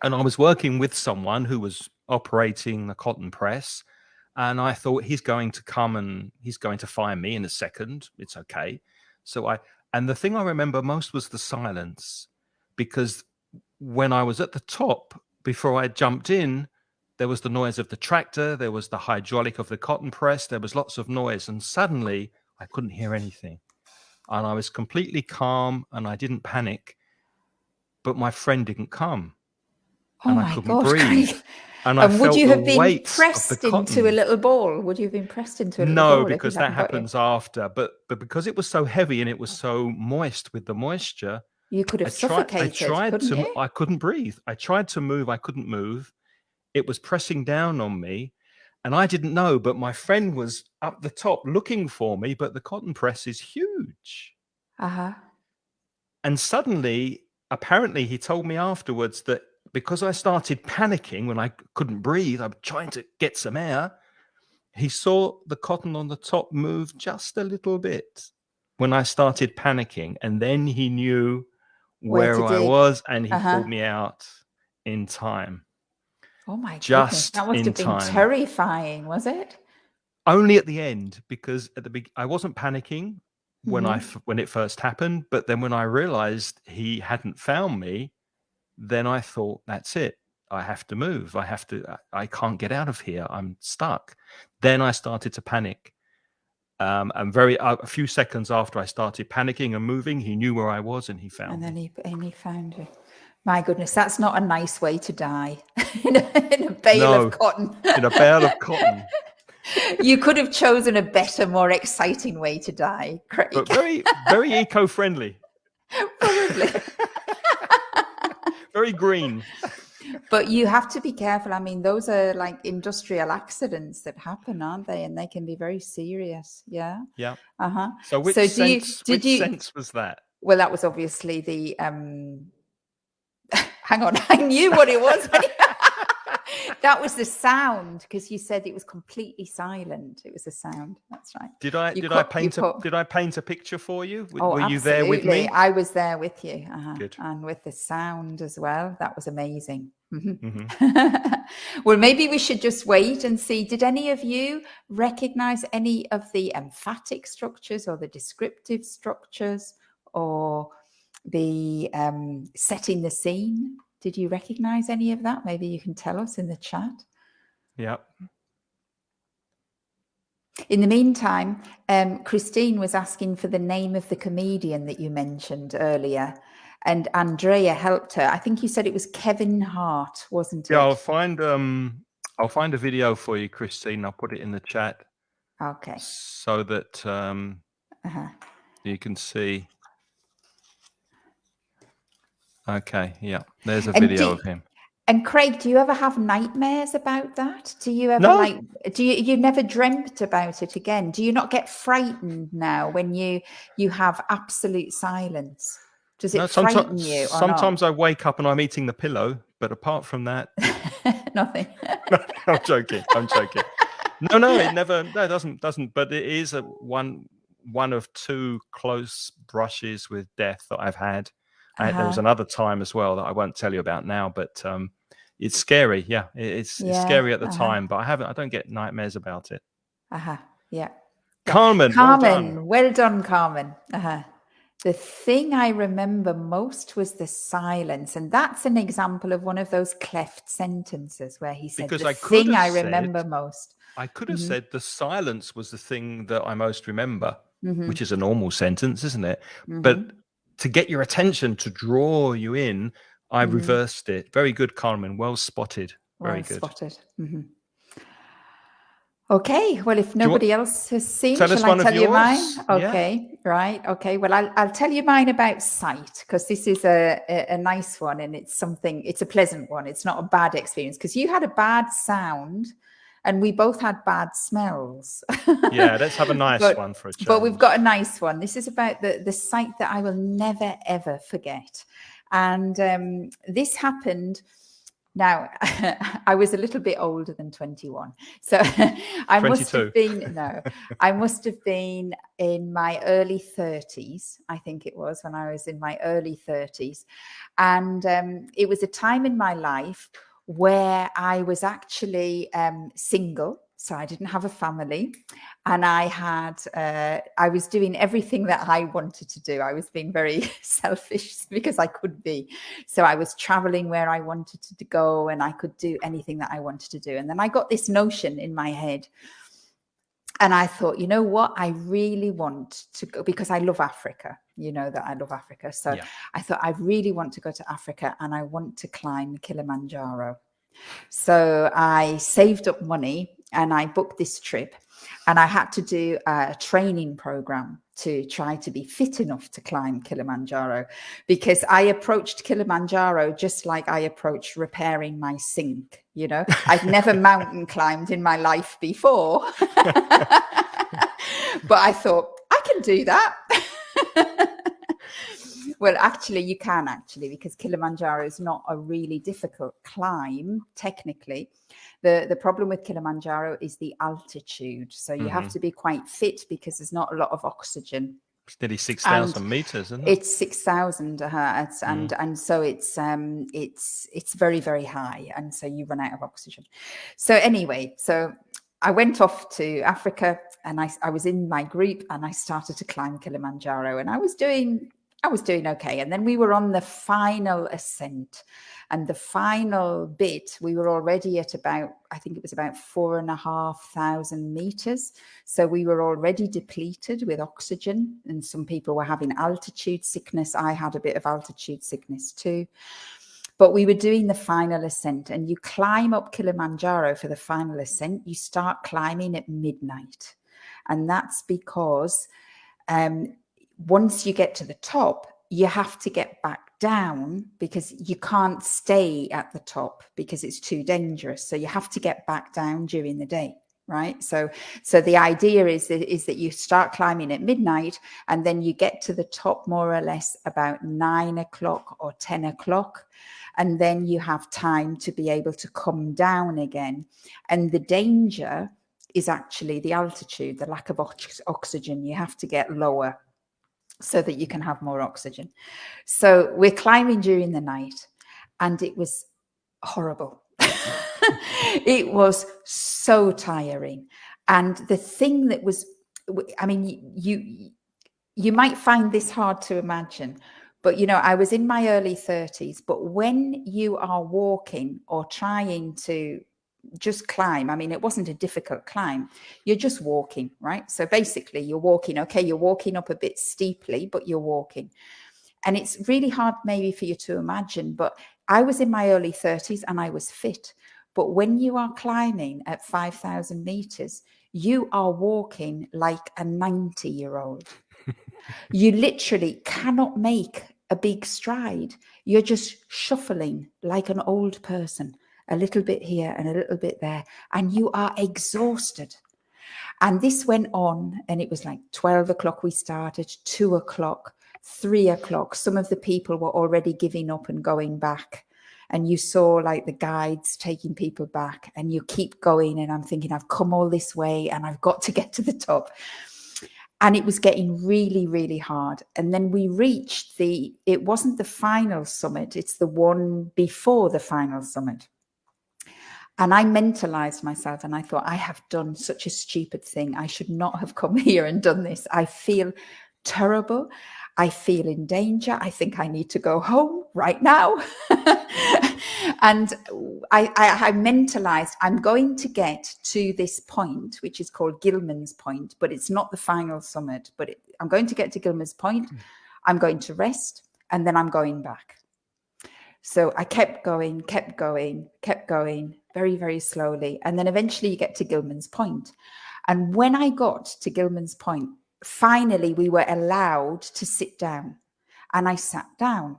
And I was working with someone who was operating the cotton press. And I thought, he's going to come and he's going to fire me in a second. It's okay. And the thing I remember most was the silence, because when I was at the top, before I jumped in, there was the noise of the tractor. There was the hydraulic of the cotton press. There was lots of noise. And suddenly I couldn't hear anything. And I was completely calm and I didn't panic. But my friend didn't come. Oh and I couldn't gosh, breathe. Craig. And I felt would you the have been weight pressed of the into cotton. a little ball? Would you have been pressed into a little No, ball? because that happens after. But because it was so heavy and it was so moist with the moisture, You could have suffocated, couldn't you? I couldn't breathe. I tried to move. I couldn't move. It was pressing down on me. And I didn't know, but my friend was up the top looking for me, but the cotton press is huge. And suddenly, apparently, he told me afterwards that because I started panicking when I couldn't breathe, I'm trying to get some air, he saw the cotton on the top move just a little bit when I started panicking. And then he knew where I was, and he pulled me out in time. Oh my goodness, Just that must in have been time. terrifying, was it? Only at the end, because at the beginning I wasn't panicking when it first happened, but then when I realized he hadn't found me, then I thought, that's it. I have to move. I can't get out of here. I'm stuck. Then I started to panic. And a few seconds after I started panicking and moving, he knew where I was and he found me. And he found you. My goodness, that's not a nice way to die. in a bale of cotton. In a bale of cotton. You could have chosen a better, more exciting way to die, Craig. But very, very eco-friendly. Probably. Very green. But you have to be careful. I mean, those are like industrial accidents that happen, aren't they? And they can be very serious. Yeah. Yeah. So which sense was that? Well, that was obviously the hang on, I knew what it was. That was the sound, because you said it was completely silent. It was a sound. That's right. Did I paint a picture for you? Were you there with me? I was there with you. Good. And with the sound as well. That was amazing. Well, maybe we should just wait and see. Did any of you recognize any of the emphatic structures or the descriptive structures or the setting the scene? Did you recognize any of that? Maybe you can tell us in the chat. Yeah. In the meantime, Christine was asking for the name of the comedian that you mentioned earlier, and Andrea helped her. I think you said it was Kevin Hart, wasn't it? Yeah, I'll find a video for you, Christine. I'll put it in the chat. Okay. So that you can see. Okay, yeah. There's a video of him. And Craig, do you ever have nightmares about that? Do you ever you never dreamt about it again? Do you not get frightened now when you have absolute silence? Does it frighten you? Sometimes I wake up and I'm eating the pillow, but apart from that, nothing. I'm joking. No, it never. No, it doesn't. But it is one of two close brushes with death that I've had. There was another time as well that I won't tell you about now, but it's scary. Yeah, it's scary at the time, but I don't get nightmares about it. Yeah. Carmen, well done, Carmen. The thing I remember most was the silence. And that's an example of one of those cleft sentences where he said, Because the I could thing have I said, remember most. said the silence was the thing that I most remember, Mm-hmm. which is a normal sentence, isn't it? Mm-hmm. But to get your attention, to draw you in, I reversed it. Very good, Carmen. Well spotted. Very Well good. spotted. Mm-hmm. Okay, well, if nobody else has seen, tell us shall I one of tell you mine? yours? Okay, right. Okay, well, I'll tell you mine about sight, because this is a nice one, and it's a pleasant one. It's not a bad experience, because you had a bad sound and we both had bad smells. Yeah, let's have a nice one for a change. But we've got a nice one. This is about the sight that I will never, ever forget. And this happened. Now, I was a little bit older than 21. So I 22. must have been in my early 30s, I think it was, when I was in my early 30s. And it was a time in my life where I was actually single. So I didn't have a family, and I was doing everything that I wanted to do. I was being very selfish because I could be. So I was traveling where I wanted to go, and I could do anything that I wanted to do. And then I got this notion in my head, and I thought, you know what, I really want to go, because I love Africa. You know that I love Africa. So yeah. I thought, I really want to go to Africa, and I want to climb Kilimanjaro. So I saved up money and I booked this trip, and I had to do a training program to try to be fit enough to climb Kilimanjaro, because I approached Kilimanjaro just like I approached repairing my sink. You know, I'd never mountain climbed in my life before, but I thought I can do that. Well, actually, you can because Kilimanjaro is not a really difficult climb, technically. The problem with Kilimanjaro is the altitude. So you have to be quite fit, because there's not a lot of oxygen. It's nearly 6,000 meters, isn't it? It's 6,000, and so it's very, very high, and so you run out of oxygen. So anyway, so I went off to Africa, and I was in my group, and I started to climb Kilimanjaro, and I was doing okay. And then we were on the final ascent, and the final bit, we were already at I think it was about 4,500 meters. So we were already depleted with oxygen, and some people were having altitude sickness. I had a bit of altitude sickness too. But we were doing the final ascent, and you climb up Kilimanjaro for the final ascent. You start climbing at midnight. And that's because once you get to the top, you have to get back down, because you can't stay at the top because it's too dangerous. So you have to get back down during the day, right? So the idea is that you start climbing at midnight, and then you get to the top more or less about 9 o'clock or 10 o'clock. And then you have time to be able to come down again. And the danger is actually the altitude, the lack of oxygen. You have to get lower so that you can have more oxygen. So we're climbing during the night, and it was horrible. It was so tiring. And the thing that was, I mean, you might find this hard to imagine, but, you know, I was in my early 30s, but when you are walking or trying to just climb, I mean, it wasn't a difficult climb. You're just walking, right? So basically you're walking. Okay, you're walking up a bit steeply, but you're walking. And it's really hard maybe for you to imagine, but I was in my early 30s and I was fit. But when you are climbing at 5,000 meters, you are walking like a 90-year-old. You literally cannot make a big stride. You're just shuffling like an old person, a little bit here and a little bit there, and you are exhausted. And this went on, and it was like 12 o'clock we started, 2 o'clock, 3 o'clock. Some of the people were already giving up and going back. And you saw like the guides taking people back, and you keep going. And I'm thinking, I've come all this way and I've got to get to the top. And it was getting really, really hard. And then we reached it wasn't the final summit, it's the one before the final summit. And I mentalized myself, and I thought, I have done such a stupid thing. I should not have come here and done this. I feel terrible. I feel in danger. I think I need to go home right now. And I mentalized, I'm going to get to this point, which is called Gilman's Point, but it's not the final summit. But I'm going to get to Gilman's Point. I'm going to rest, and then I'm going back. So I kept going, very, very slowly. And then eventually you get to Gilman's Point. And when I got to Gilman's Point, finally we were allowed to sit down. And I sat down.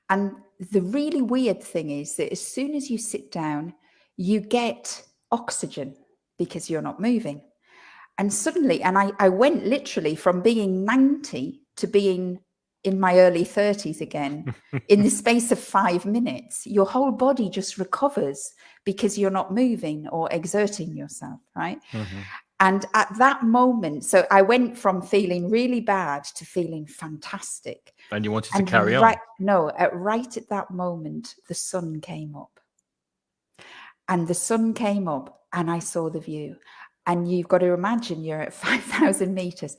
And the really weird thing is that as soon as you sit down, you get oxygen because you're not moving. And suddenly, and I went literally from being 90 to being in my early 30s again in the space of 5 minutes. Your whole body just recovers because you're not moving or exerting yourself, right? Mm-hmm. And at that moment, so I went from feeling really bad to feeling fantastic. And you wanted to carry on? Right at that moment, the sun came up. And the sun came up and I saw the view. And you've got to imagine you're at 5,000 meters.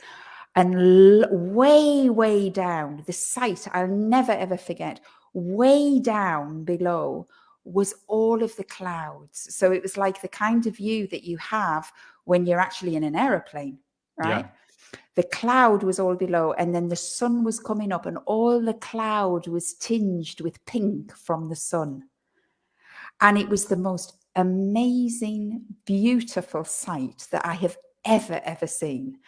And way, way down, the sight I'll never, ever forget, way down below was all of the clouds. So it was like the kind of view that you have when you're actually in an aeroplane, right? Yeah. The cloud was all below, and then the sun was coming up, and all the cloud was tinged with pink from the sun. And it was the most amazing, beautiful sight that I have ever seen.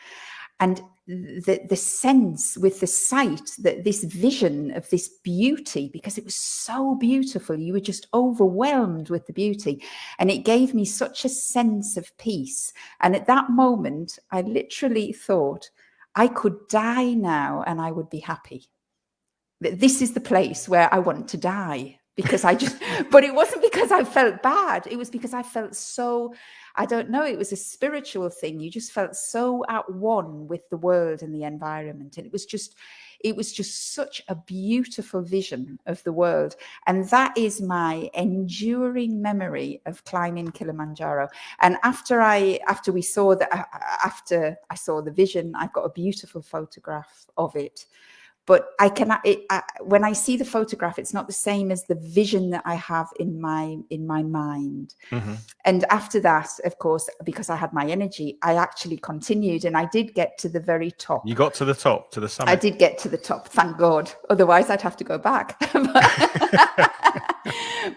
And the sense with the sight, that this vision of this beauty, because it was so beautiful, you were just overwhelmed with the beauty. And it gave me such a sense of peace. And at that moment, I literally thought I could die now and I would be happy. This is the place where I want to die. Because but it wasn't because I felt bad. It was because I felt so, I don't know, it was a spiritual thing. You just felt so at one with the world and the environment. And it was just such a beautiful vision of the world. And that is my enduring memory of climbing Kilimanjaro. And after I saw the vision, I've got a beautiful photograph of it. But when I see the photograph, it's not the same as the vision that I have in my mind. Mm-hmm. And after that, of course, because I had my energy, I actually continued, and I did get to the very top. You got to the top, to the summit. I did get to the top, thank God. Otherwise, I'd have to go back.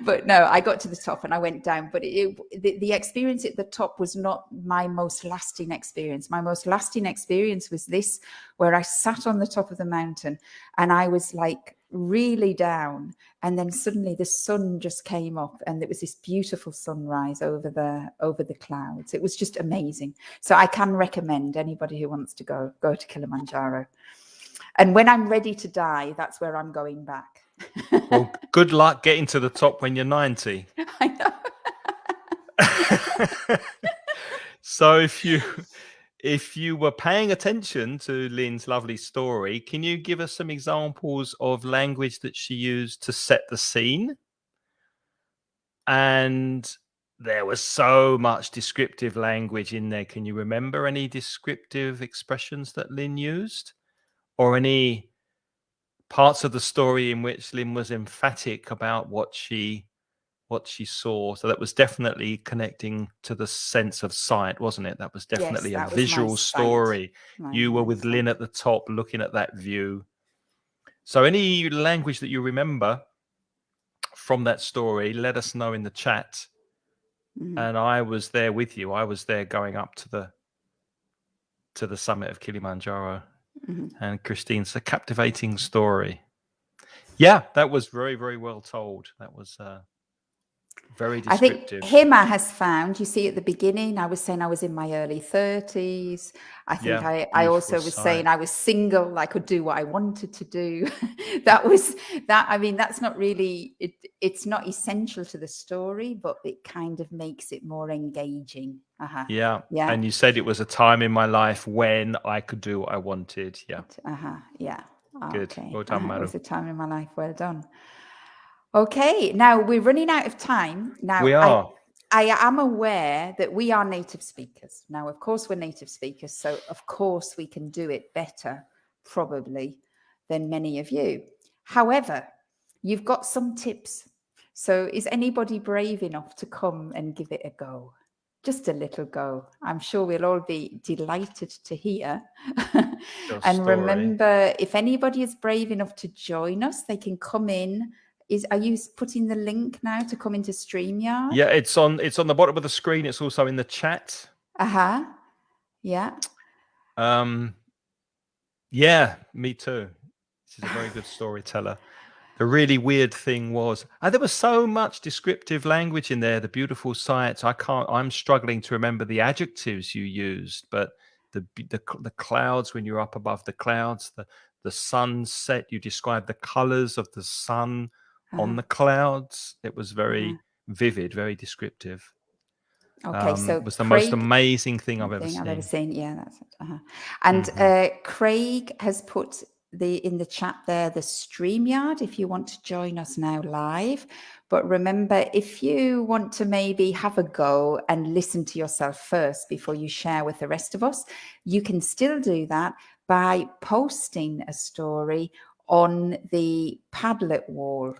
But no, I got to the top and I went down. But the experience at the top was not my most lasting experience. My most lasting experience was this, where I sat on the top of the mountain and I was like really down. And then suddenly the sun just came up and there was this beautiful sunrise over the clouds. It was just amazing. So I can recommend anybody who wants to go to Kilimanjaro. And when I'm ready to die, that's where I'm going back. Well, good luck getting to the top when you're 90. I know. So if you were paying attention to Lynne's lovely story, can you give us some examples of language that she used to set the scene? And there was so much descriptive language in there. Can you remember any descriptive expressions that Lynne used? Or any parts of the story in which Lynne was emphatic about what she saw? So that was definitely connecting to the sense of sight, wasn't it? That was definitely a visual story. You were with Lynne at the top looking at that view. So any language that you remember from that story, let us know in the chat. Mm-hmm. And I was there with you. I was there going up to the summit of Kilimanjaro. Mm-hmm. And Christine's a captivating story. Yeah, that was very, very well told. That was very descriptive. I think Hima has found, you see at the beginning, I was saying I was in my early 30s. I think I also was saying I was single. I could do what I wanted to do. I mean, that's not really, it's not essential to the story, but it kind of makes it more engaging. Uh-huh. Yeah. And you said it was a time in my life when I could do what I wanted. Yeah. Yeah. Good. Okay. Well done, madam. It was a time in my life. Well done. Okay. Now we're running out of time. Now we are. I am aware that we are native speakers. Now, of course, we're native speakers, so of course we can do it better probably, than many of you. However, you've got some tips. So is anybody brave enough to come and give it a go? Just a little go. I'm sure we'll all be delighted to hear. And remember, if anybody is brave enough to join us, they can come in. Are you putting the link now to come into StreamYard? Yeah, it's on the bottom of the screen. It's also in the chat. Yeah. Yeah, me too. She's a very good storyteller. The really weird thing was, there was so much descriptive language in there, the beautiful sights. I'm struggling to remember the adjectives you used, but the clouds, when you're up above the clouds, the sunset, you described the colors of the sun on the clouds. It was very vivid, very descriptive. Okay, so it was the Craig, most amazing thing I've ever seen. Yeah, that's it. And Craig has put in the chat there the StreamYard if you want to join us now live. But remember, if you want to maybe have a go and listen to yourself first before you share with the rest of us, you can still do that by posting a story on the Padlet wall.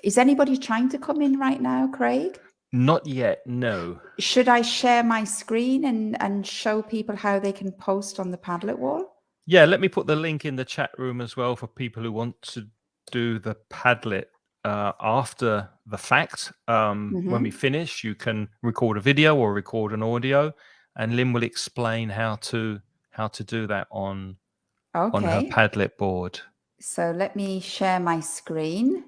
Is anybody trying to come in right now, Craig? Not yet, no. Should I share my screen and show people how they can post on the Padlet wall? Yeah, let me put the link in the chat room as well for people who want to do the Padlet after the fact. When we finish, you can record a video or record an audio, and Lynne will explain how to do that on her Padlet board. So let me share my screen.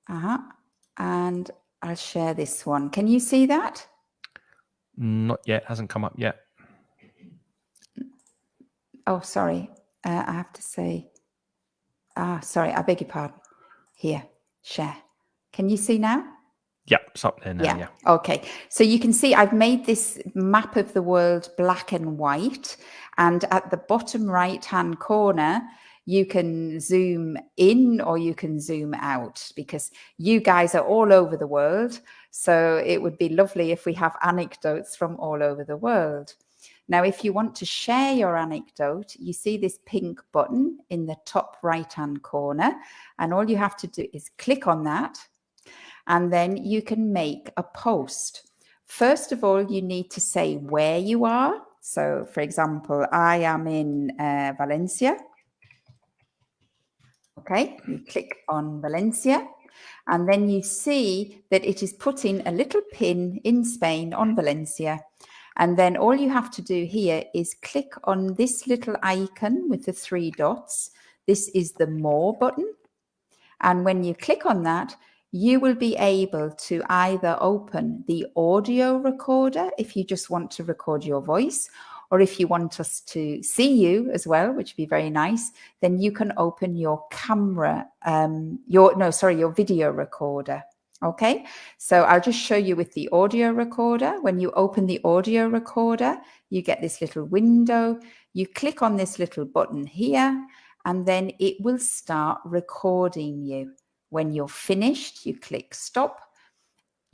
And I'll share this one. Can you see that? Not yet. Hasn't come up yet. Oh, sorry. I have to say. Sorry. I beg your pardon. Here, share. Can you see now? Yeah, it's up there now. Yeah. Okay. So you can see I've made this map of the world black and white. And at the bottom right-hand corner, you can zoom in or you can zoom out because you guys are all over the world. So it would be lovely if we have anecdotes from all over the world. Now, if you want to share your anecdote, you see this pink button in the top right-hand corner. And all you have to do is click on that. And then you can make a post. First of all, you need to say where you are. So, for example, I am in Valencia. Okay, you click on Valencia, and then you see that it is putting a little pin in Spain on Valencia. And then all you have to do here is click on this little icon with the 3 dots. This is the More button. And when you click on that, you will be able to either open the audio recorder if you just want to record your voice, or if you want us to see you as well, which would be very nice, then you can open your camera, your video recorder. Okay, so I'll just show you with the audio recorder. When you open the audio recorder, you get this little window. You click on this little button here, and then it will start recording you. When you're finished, you click stop.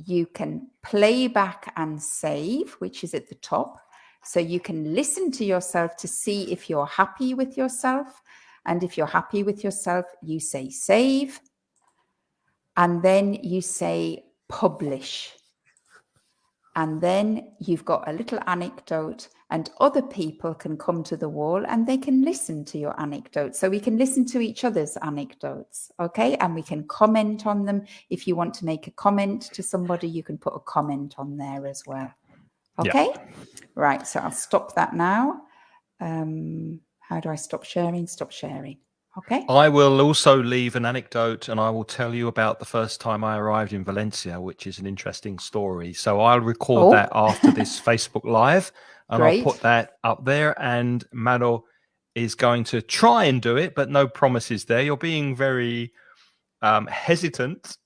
You can play back and save, which is at the top. So you can listen to yourself to see if you're happy with yourself. And if you're happy with yourself, you say save. And then you say publish. And then you've got a little anecdote, and other people can come to the wall and they can listen to your anecdote. So we can listen to each other's anecdotes, okay? And we can comment on them. If you want to make a comment to somebody, you can put a comment on there as well. Okay? Yeah. Right, so I'll stop that now. How do I stop sharing? Stop sharing. Okay. I will also leave an anecdote, and I will tell you about the first time I arrived in Valencia, which is an interesting story. So I'll record that after this Facebook Live, and I'll put that up there. And Mado is going to try and do it, but no promises there. You're being very hesitant.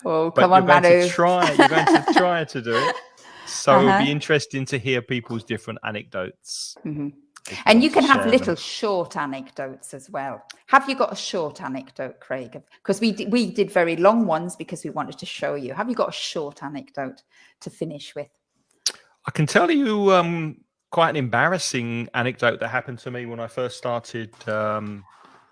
Oh, come on, Mado. You're going to try to do it. So it'll be interesting to hear people's different anecdotes. Mm-hmm. And you can have little short anecdotes as well. Have you got a short anecdote, Craig? Because we did very long ones because we wanted to show you. Have you got a short anecdote to finish with? I can tell you quite an embarrassing anecdote that happened to me when I first started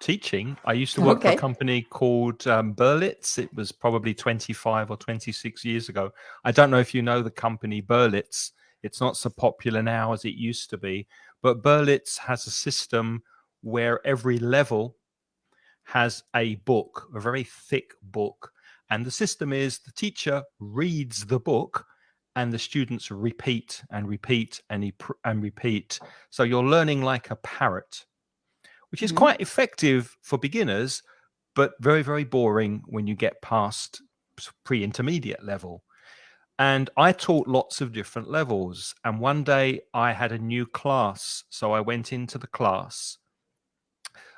teaching. I used to work for a company called Berlitz. It was probably 25 or 26 years ago. I don't know if you know the company Berlitz. It's not so popular now as it used to be, but Berlitz has a system where every level has a book, a very thick book. And the system is the teacher reads the book and the students repeat and repeat and repeat. So you're learning like a parrot, which is quite effective for beginners, but very, very boring when you get past pre-intermediate level. And I taught lots of different levels. And one day I had a new class. So I went into the class,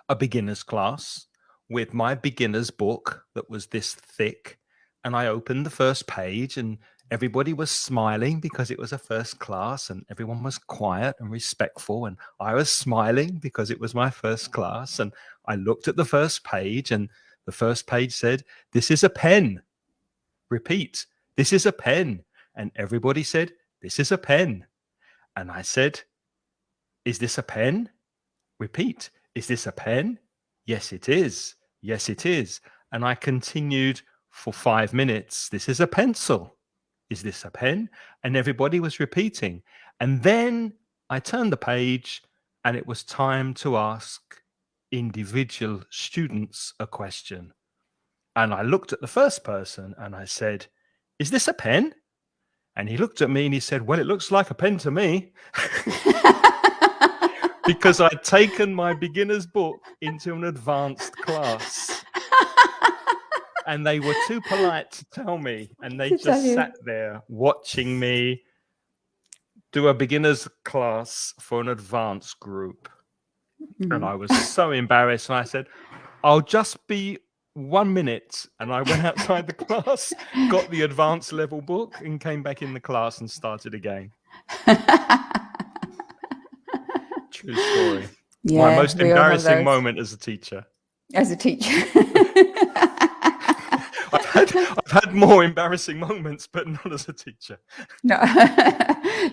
a beginner's class, with my beginner's book that was this thick. And I opened the first page and everybody was smiling because it was a first class and everyone was quiet and respectful. And I was smiling because it was my first class. And I looked at the first page and the first page said, "This is a pen." Repeat, "This is a pen." And everybody said, "This is a pen." And I said, "Is this a pen?" Repeat, "Is this a pen?" "Yes, it is. Yes, it is." And I continued for 5 minutes. "This is a pencil. Is this a pen?" And everybody was repeating. And then I turned the page and it was time to ask individual students a question. And I looked at the first person and I said, "Is this a pen?" And he looked at me and he said, "Well, it looks like a pen to me." Because I'd taken my beginner's book into an advanced class. And they were too polite to tell me. And they just sat there watching me do a beginner's class for an advanced group. And I was so embarrassed. And I said, "I'll just be 1 minute." And I went outside the class, got the advanced level book and came back in the class and started again. True story. Yeah, my most embarrassing moment as a teacher. I've had more embarrassing moments, but not as a teacher. No.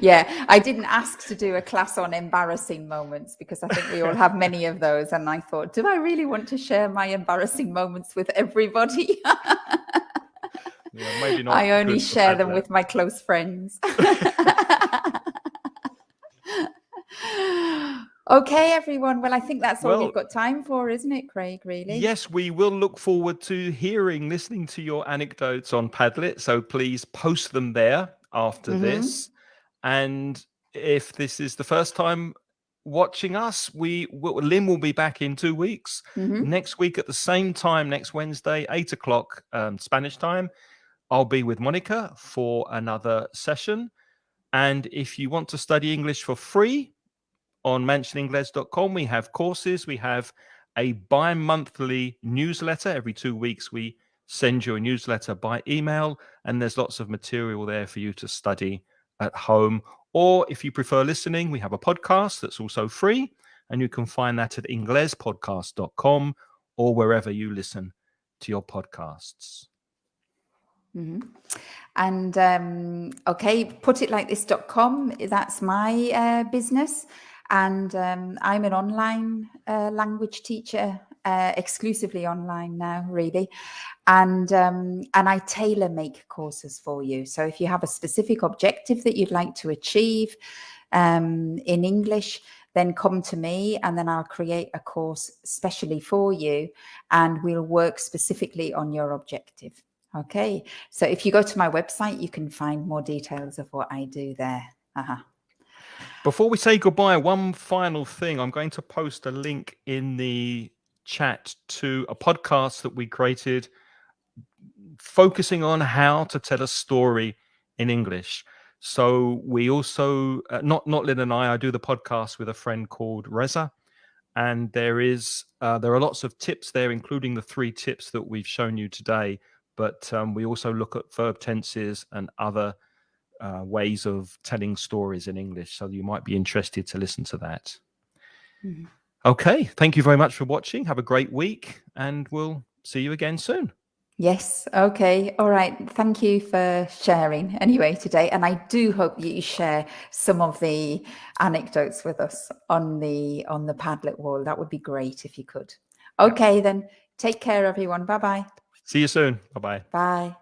Yeah, I didn't ask to do a class on embarrassing moments because I think we all have many of those. And I thought, do I really want to share my embarrassing moments with everybody? Yeah, maybe not. I only share them with my close friends. Okay, everyone. Well, I think that's all we've got time for, isn't it, Craig, really? Yes, we will look forward to listening to your anecdotes on Padlet. So please post them there after this. And if this is the first time watching us, Lynne will be back in 2 weeks. Next week at the same time, next Wednesday, 8 o'clock Spanish time, I'll be with Monica for another session. And if you want to study English for free, on mansioningles.com, we have courses. We have a bi-monthly newsletter. Every 2 weeks, we send you a newsletter by email, and there's lots of material there for you to study at home. Or if you prefer listening, we have a podcast that's also free, and you can find that at inglespodcast.com or wherever you listen to your podcasts. And putitlikethis.com, that's my business. And I'm an online language teacher, exclusively online now, really. And I tailor make courses for you. So if you have a specific objective that you'd like to achieve in English, then come to me and then I'll create a course specially for you and we'll work specifically on your objective. Okay, so if you go to my website, you can find more details of what I do there. Before we say goodbye, one final thing. I'm going to post a link in the chat to a podcast that we created focusing on how to tell a story in English. So we also, not Lynne and I do the podcast with a friend called Reza. And there are lots of tips there, including the 3 tips that we've shown you today. But we also look at verb tenses and other ways of telling stories in English. So you might be interested to listen to that. Okay. Thank you very much for watching. Have a great week and we'll see you again soon. Yes. Okay. All right. Thank you for sharing anyway today. And I do hope that you share some of the anecdotes with us on the Padlet wall. That would be great if you could. Okay, then take care, everyone. Bye-bye. See you soon. Bye-bye. Bye.